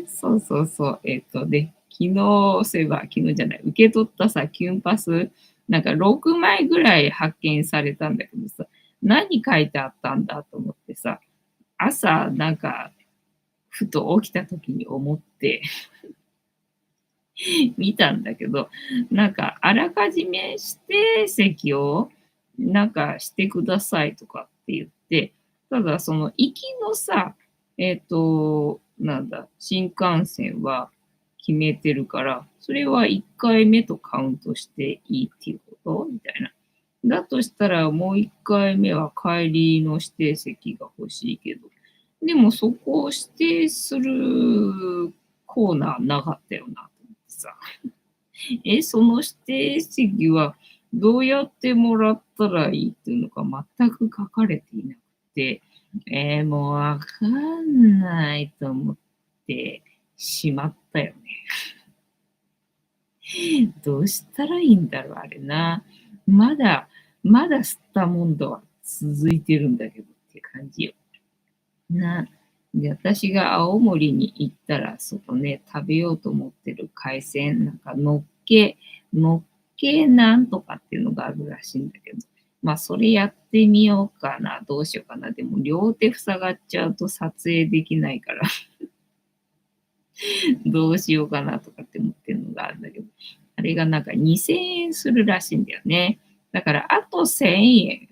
そうそうそう。昨日、そういえば、昨日じゃない、受け取ったさ、キュンパス、なんか6枚ぐらい発見されたんだけどさ、何書いてあったんだと思ってさ、朝、なんか、ふと起きた時に思って見たんだけど、なんか、あらかじめ指定席を、なんかしてくださいとかって言って、ただその行きのさ、新幹線は決めてるから、それは1回目とカウントしていいっていうことみたいな。だとしたらもう1回目は帰りの指定席が欲しいけど、でもそこを指定するコーナーなかったよなと思ってさ。その指定席はどうやってもらったらいいっていうのが全く書かれていなくて、もうわかんないと思ってしまったよね。どうしたらいいんだろう、あれな。まだ吸ったもんだは続いてるんだけどって感じよ。で、私が青森に行ったら、そこね、食べようと思ってる海鮮、なんかのっけなんとかっていうのがあるらしいんだけど、まあ、それやってみようかな、どうしようかな。でも、両手塞がっちゃうと撮影できないからどうしようかなとかって思ってるのがあるんだけど、あれがなんか2000円するらしいんだよね。だからあと1000円、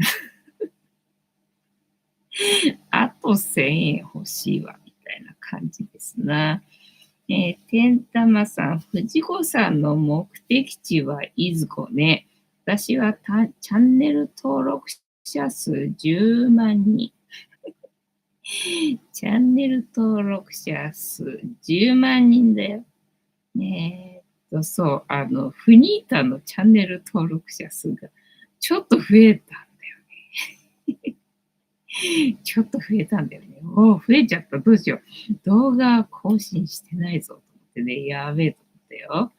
あと1000円欲しいわ、みたいな感じですな。てんたまさん、藤子さんの目的地はいずこね。私はチャンネル登録者数10万人。チャンネル登録者数10万人だよ。そう、フニータのチャンネル登録者数がちょっと増えたんだよね。ちょっと増えたんだよね。おお、増えちゃった。どうしよう。動画更新してないぞと思ってね、やべえと思ったよ。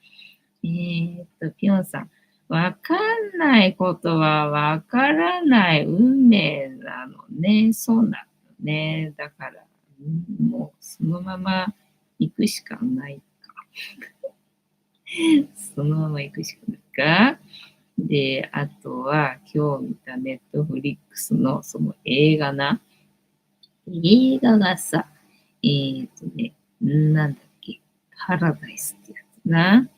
ぴょんさん。わかんないことはわからない運命なのね。そうなのね。だから、もうそのまま行くしかないか。そのまま行くしかないか。で、あとは今日見たネットフリックスのその映画な。映画がさ、なんだっけ、パラダイスってやつな。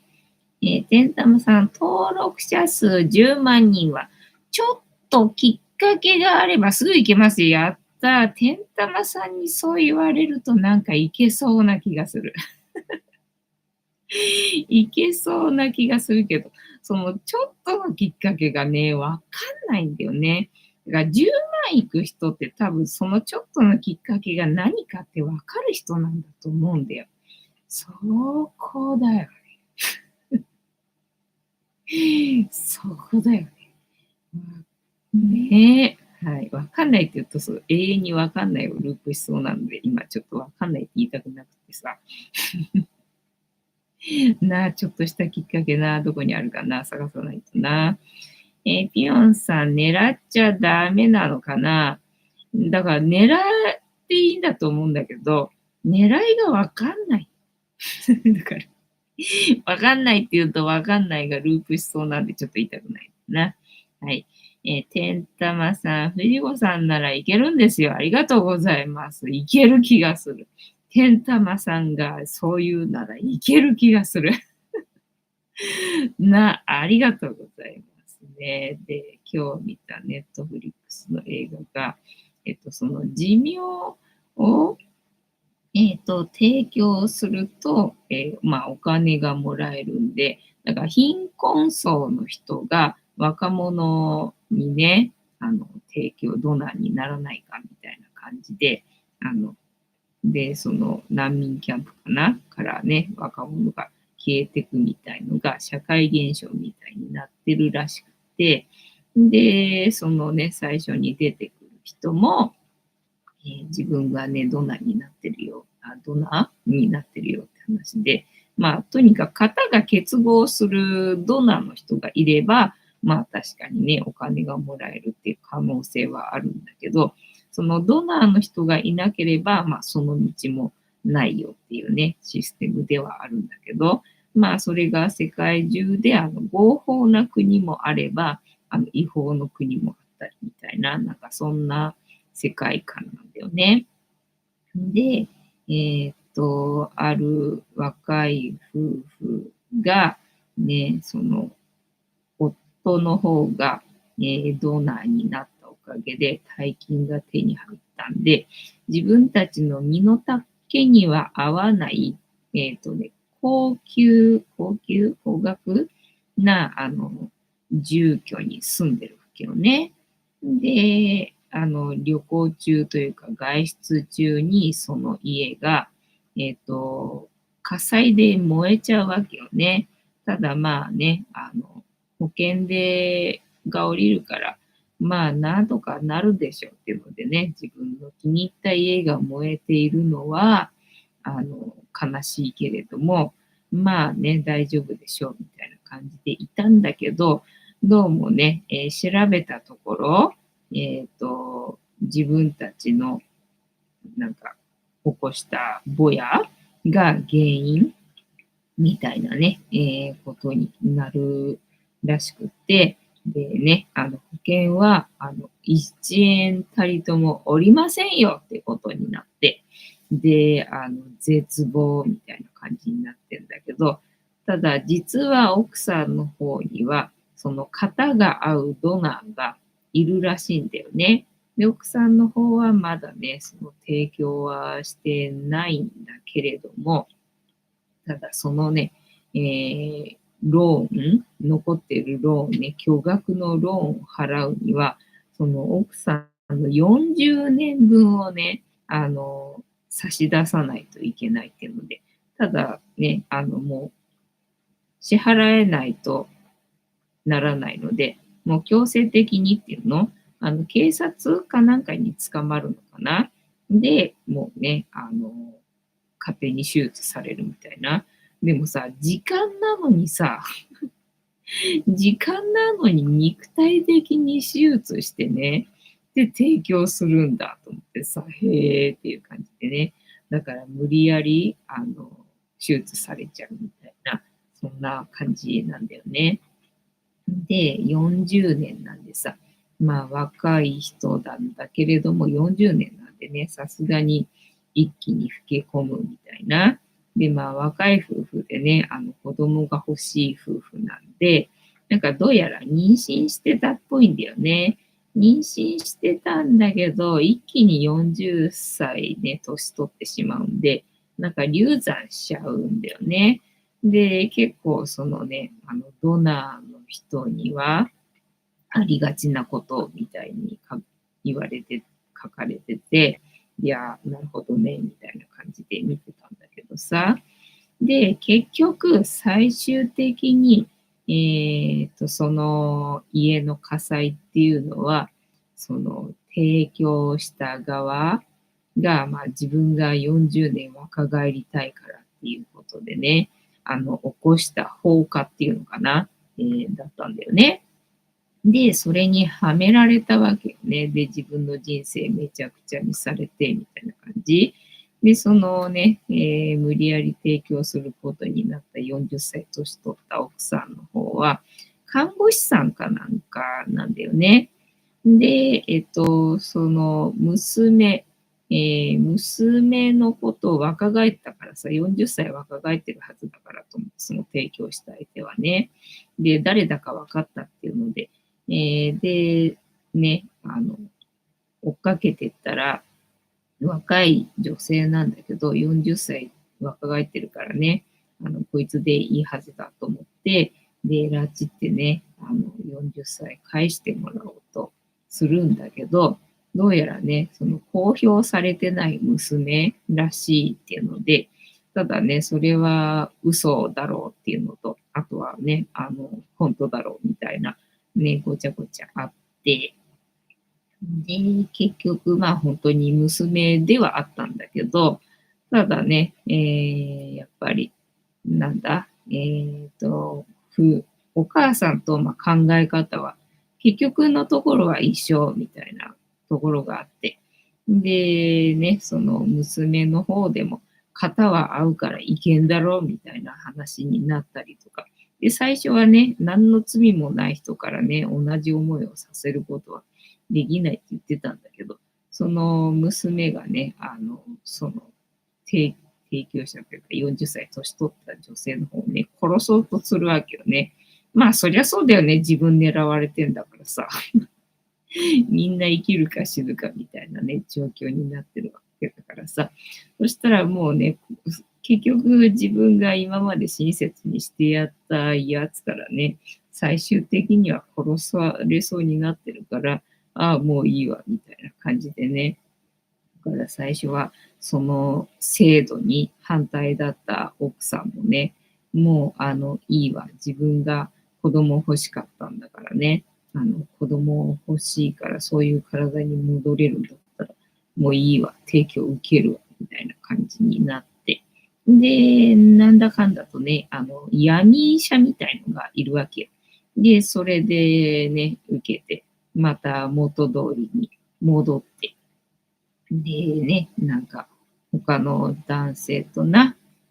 てんたまさん、登録者数10万人は、ちょっときっかけがあればすぐ行けますよ。やったー。てんたまさんにそう言われるとなんかいけそうな気がする。いけそうな気がするけど、そのちょっとのきっかけがね、わかんないんだよね。だから10万行く人って多分そのちょっとのきっかけが何かってわかる人なんだと思うんだよ。そこだよね。そこだよね。ねえ。はい。わかんないって言うと、そう永遠にわかんないをループしそうなので、今ちょっとわかんないって言いたくなくてさ。なあ、ちょっとしたきっかけな、どこにあるかな、探さないとな。ピヨンさん、狙っちゃダメなのかな。だから、狙っていいんだと思うんだけど、狙いがわかんない。だから、わかんないって言うとわかんないがループしそうなんで、ちょっと言いたくないな。はい。てんたまさん、藤子さんならいけるんですよ。ありがとうございます。いける気がする。てんたまさんがそう言うならいける気がする。ありがとうございますね。で、今日見たネットフリックスの映画が、その寿命を、提供すると、お金がもらえるんで、だから貧困層の人が若者にね、ドナーにならないかみたいな感じで、その難民キャンプかなからね、若者が消えてくみたいのが社会現象みたいになってるらしくて、で、そのね、最初に出てくる人も、自分がね、ドナーになってるよ、ドナーになってるよって話で、とにかく型が結合するドナーの人がいれば、確かにね、お金がもらえるっていう可能性はあるんだけど、そのドナーの人がいなければ、その道もないよっていうね、システムではあるんだけど、それが世界中で合法な国もあれば、違法の国もあったりみたいな、なんかそんな世界観なんだよね。で、ある若い夫婦が、ね、その、夫の方が、ドナーになったおかげで大金が手に入ったんで、自分たちの身の丈には合わない、高額な、住居に住んでるわけよね。で、旅行中というか外出中にその家が、火災で燃えちゃうわけよね。ただ保険が降りるから、なんとかなるでしょうっていうのでね、自分の気に入った家が燃えているのは、悲しいけれども、大丈夫でしょうみたいな感じでいたんだけど、どうもね、調べたところ、自分たちのなんか起こしたぼやが原因みたいなね、ことになるらしくて、でね、保険は、1円たりともおりませんよってことになって、で、絶望みたいな感じになってんだけど、ただ実は奥さんの方には、その型が合うドナーがいるらしいんだよね。で、奥さんの方はまだね、その提供はしてないんだけれども、ただそのね、ローン、残っているローンね、巨額のローンを払うには、その奥さんの40年分をね、差し出さないといけないっていうので、ただね、もう支払えないとならないので、もう強制的にっていうの、警察かなんかに捕まるのかな。で、もうね、勝手に手術されるみたいな。でもさ、時間なのにさ、時間なのに肉体的に手術してね、で、提供するんだと思ってさ、へーっていう感じでね。だから無理やり、手術されちゃうみたいな、そんな感じなんだよね。で、40年なんでさ、まあ若い人なんだけれども、40年なんでね、さすがに一気に老け込むみたいな。で、まあ若い夫婦でね、子供が欲しい夫婦なんで、なんかどうやら妊娠してたっぽいんだよね。妊娠してたんだけど、一気に40歳で年取ってしまうんで、なんか流産しちゃうんだよね。で、結構そのね、ドナーの人にはありがちなことみたいに言われて、書かれてて、いや、なるほどね、みたいな感じで見てたんだけどさ。で、結局、最終的に、その家の火災っていうのは、その提供した側が、まあ自分が40年若返りたいからっていうことでね、起こした放火っていうのかな、だったんだよね。で、それにはめられたわけよね。で、自分の人生めちゃくちゃにされて、みたいな感じ。で、そのね、無理やり提供することになった40歳年取った奥さんの方は、看護師さんかなんかなんだよね。で、その娘のことを若返ったからさ、40歳若返ってるはずだからと思って、その提供した相手はね。で、誰だか分かったっていうので、で、ね、追っかけてったら、若い女性なんだけど、40歳若返ってるからね、こいつでいいはずだと思って、で、拉致ってね、40歳返してもらおうとするんだけど、どうやらね、その公表されてない娘らしいっていうので、ただね、それは嘘だろうっていうのと、あとはね、本当だろうみたいな、ね、ごちゃごちゃあって、で、結局、まあ本当に娘ではあったんだけど、ただね、やっぱり、なんだ、お母さんとまあ考え方は、結局のところは一緒みたいなところがあって、で、ね、その娘の方でも、型は合うからいけんだろうみたいな話になったりとか、で、最初はね、何の罪もない人からね、同じ思いをさせることはできないって言ってたんだけど、その娘がね、その提提供者というか40歳年取った女性の方をね、殺そうとするわけよね。まあそりゃそうだよね、自分狙われてんだからさ。みんな生きるか死ぬかみたいなね、状況になってるわけだからさ。そしたらもうね、結局自分が今まで親切にしてやったやつからね、最終的には殺されそうになってるから、ああ、もういいわ、みたいな感じでね。だから最初はその制度に反対だった奥さんもね、もういいわ、自分が子供欲しかったんだからね、子供欲しいからそういう体に戻れるんだったら、もういいわ、提供受けるわ、みたいな感じになって、で、なんだかんだとね、闇医者みたいのがいるわけよ。で、それでね、受けて、また元通りに戻って、でね、なんか、他の男性と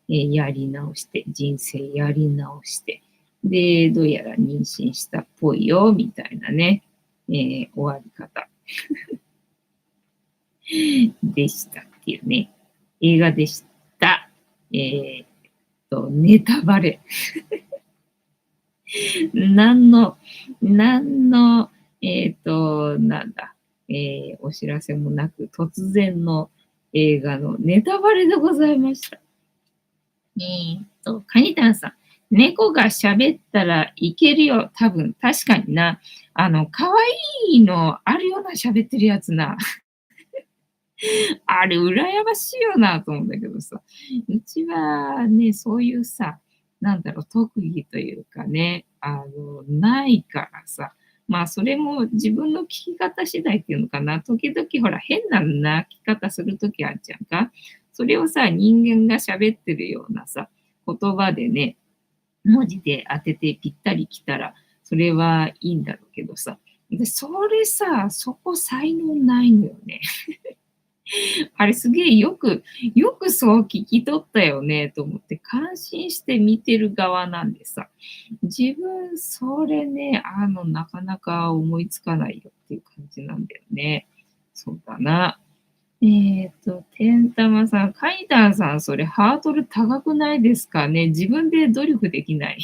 やり直して、人生やり直して、で、どうやら妊娠したっぽいよ、みたいなね、終わり方でしたっていうね、映画でした。えーネタバレ。何の、何の、なんだ、お知らせもなく、突然の映画のネタバレでございました。カニタンさん。猫が喋ったらいけるよ。多分、確かにな。可愛いのあるような喋ってるやつな。あれ、羨ましいよなと思うんだけどさ。うちはね、そういうさ、なんだろう、特技というかね、ないからさ。まあ、それも自分の聞き方次第っていうのかな。時々ほら、変な鳴き方するときあるじゃんか。それをさ、人間が喋ってるようなさ、言葉でね、文字で当ててぴったり来たら、それはいいんだろうけどさ。で、それさ、そこ才能ないのよね。あれすげえよくそう聞き取ったよねと思って感心して見てる側なんでさ、自分それね、なかなか思いつかないよっていう感じなんだよね。そうだな。てんたまさん、カイタンさん、それハードル高くないですかね。自分で努力できない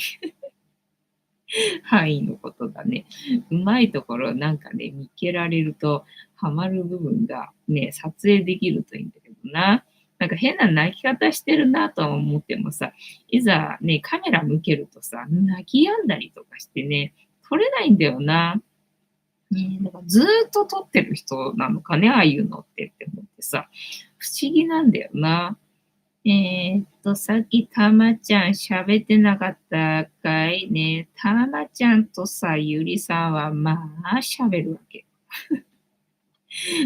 範囲のことだね。うまいところなんかね、見つけられるとハマる部分がね、撮影できるといいんだけどな。なんか変な泣き方してるなとは思ってもさ、いざね、カメラ向けるとさ、泣き止んだりとかしてね、撮れないんだよな。ね、だからずーっと撮ってる人なのかね、ああいうのって思ってさ、不思議なんだよな。さっきたまちゃん喋ってなかったかいね。たまちゃんとさ、ゆりさんはまあ喋るわけ。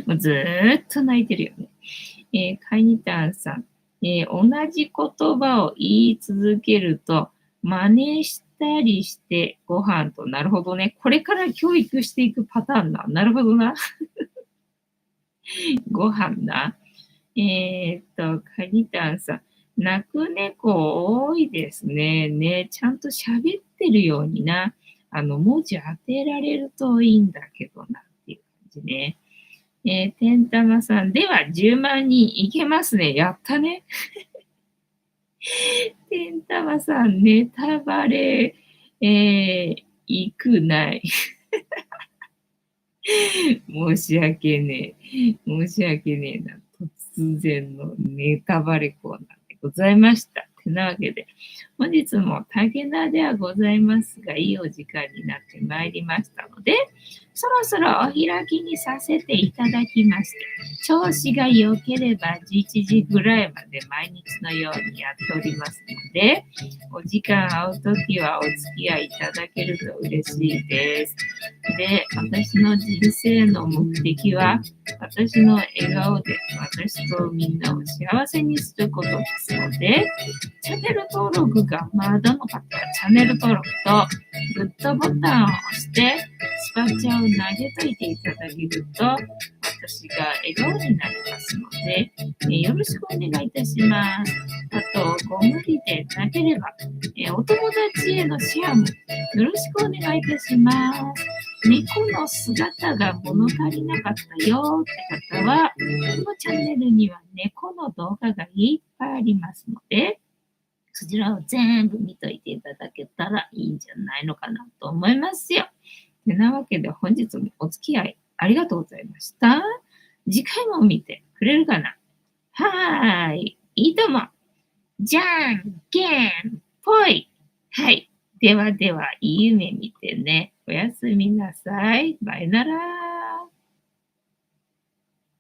もうずーっと泣いてるよね。カニタンさん、同じ言葉を言い続けると真似したりしてご飯と、なるほどね。これから教育していくパターンな。なるほどな。ご飯な。カニタンさん、泣く猫多いですね。ね、ちゃんと喋ってるようにな。文字当てられるといいんだけどなっていう感じね。てんたまさん、では10万人いけますね。やったね。てんたまさん、ネタバレ、いくない。申し訳ねえ。申し訳ねえな。突然のネタバレコーナーでございました。てなわけで、本日も竹菜ではございますが、いいお時間になってまいりましたので、そろそろお開きにさせていただきまして、調子が良ければ11時ぐらいまで毎日のようにやっておりますので、お時間合うときはお付き合いいただけると嬉しいです。で、私の人生の目的は、私の笑顔で私とみんなを幸せにすることですので、チャンネル登録がまだの方はチャンネル登録とグッドボタンを押してスパチャを投げといていただけると私が笑顔になりますので、よろしくお願いいたします。あと、ご無理でなければ、お友達へのシェアもよろしくお願いいたします。猫の姿が物足りなかったよって方は、このチャンネルには猫の動画がいっぱいありますので、そちらを全部見といていただけたらいいんじゃないのかなと思いますよ。てなわけで本日もお付き合いありがとうございました。次回も見てくれるかな？はーい。いいとも。じゃんけんぽい。はい。ではでは、いい夢見てね。おやすみなさい。バイなら。